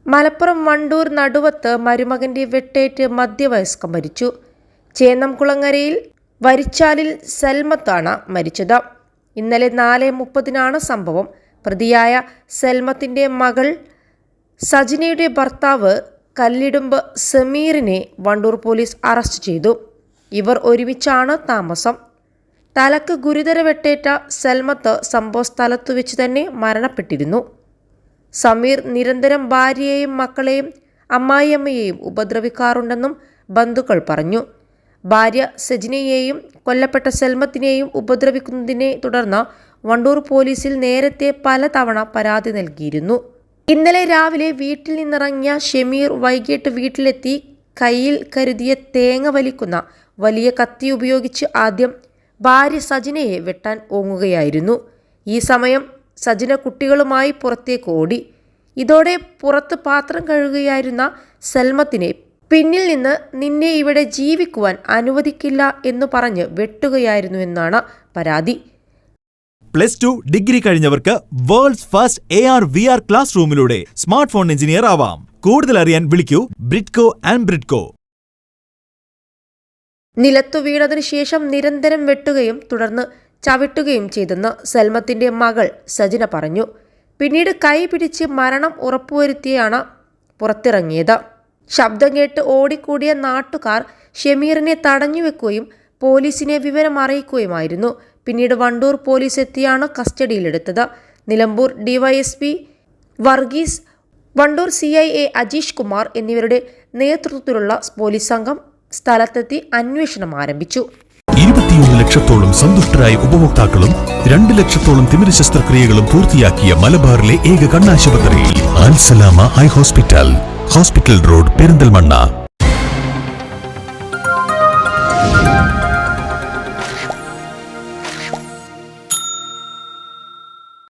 മലപ്പുറം വണ്ടൂർ നടുവത്ത് മരുമകന്റെ വെട്ടേറ്റ് മധ്യവയസ്ക മരിച്ചു. ചേന്നംകുളങ്ങരയിൽ വരിച്ചാലിൽ സൽമത്താണ് മരിച്ചത്. ഇന്നലെ 4:30-നാണ് സംഭവം. പ്രതിയായ സൽമത്തിന്റെ മകൾ സജിനയുടെ ഭർത്താവ് കല്ലിടുമ്പ് സമീറിനെ വണ്ടൂർ പോലീസ് അറസ്റ്റ് ചെയ്തു. ഇവർ ഒരുമിച്ചാണ് താമസം. തലക്ക് ഗുരുതര വെട്ടേറ്റ സൽമത്ത് സംഭവസ്ഥലത്തു വെച്ച് തന്നെ മരണപ്പെട്ടിരുന്നു. സമീർ നിരന്തരം ഭാര്യയെയും മക്കളെയും അമ്മായിയമ്മയെയും ഉപദ്രവിക്കാറുണ്ടെന്നും ബന്ധുക്കൾ പറഞ്ഞു. ഭാര്യ സജിനയെയും കൊല്ലപ്പെട്ട സൽമത്തിനെയും ഉപദ്രവിക്കുന്നതിനെ തുടർന്ന് വണ്ടൂർ പോലീസിൽ നേരത്തെ പലതവണ പരാതി നൽകിയിരുന്നു. ഇന്നലെ രാവിലെ വീട്ടിൽ നിന്നിറങ്ങിയ ഷമീർ വൈകിട്ട് വീട്ടിലെത്തി കയ്യിൽ കരുതിയ തേങ്ങ വലിക്കുന്ന വലിയ കത്തി ഉപയോഗിച്ച് ആദ്യം ഭാര്യ സജിനയെ വെട്ടാൻ ഓങ്ങുകയായിരുന്നു. ഈ സമയം സജിന കുട്ടികളുമായി പുറത്തേക്ക് ഓടി. ഇതോടെ പുറത്ത് പാത്രം കഴുകുകയായിരുന്ന സൽമത്തിനെ പിന്നിൽ നിന്ന് നിന്നെ ഇവിടെ ജീവിക്കുവാൻ അനുവദിക്കില്ല എന്ന് പറഞ്ഞ് വെട്ടുകയായിരുന്നുവെന്നാണ് പരാതി. +2 ഡിഗ്രി കഴിഞ്ഞവർക്ക് വേൾഡ്സ് ഫസ്റ്റ് AR/VR ക്ലാസ് റൂമിലൂടെ സ്മാർട്ട് ഫോൺ എഞ്ചിനീയർ ആവാം. കൂടുതൽ അറിയാൻ വിളിക്കൂ ബ്രിഡ്കോ ആൻഡ് ബ്രിഡ്കോ. നിലത്തു വീണതിനു ശേഷം നിരന്തരം വെട്ടുകയും തുടർന്ന് ചവിട്ടുകയും ചെയ്തെന്ന് സൽമത്തിന്റെ മകൾ സജിന പറഞ്ഞു. പിന്നീട് കൈ പിടിച്ച് മരണം ഉറപ്പുവരുത്തിയാണ് പുറത്തിറങ്ങിയത്. ശബ്ദം കേട്ട് ഓടിക്കൂടിയ നാട്ടുകാർ ഷമീറിനെ തടഞ്ഞുവെക്കുകയും പോലീസിനെ വിവരം അറിയിക്കുകയുമായിരുന്നു. പിന്നീട് വണ്ടൂർ പോലീസ് എത്തിയാണ് കസ്റ്റഡിയിലെടുത്തത്. നിലമ്പൂർ DYSP വർഗീസ്, വണ്ടൂർ CIA അജീഷ് കുമാർ എന്നിവരുടെ നേതൃത്വത്തിലുള്ള പോലീസ് സംഘം സ്ഥലത്തെത്തി അന്വേഷണം ആരംഭിച്ചു. 21 ലക്ഷത്തോളം സന്തുഷ്ടരായ ഉപഭോക്താക്കളും 2 ലക്ഷത്തോളം തിമിര ശസ്ത്രക്രിയകളും പൂർത്തിയാക്കിയ മലബാറിലെ ഏക കണ്ണാശുപത്രി Al Salama eye hospital, hospital road, Perinthalmanna.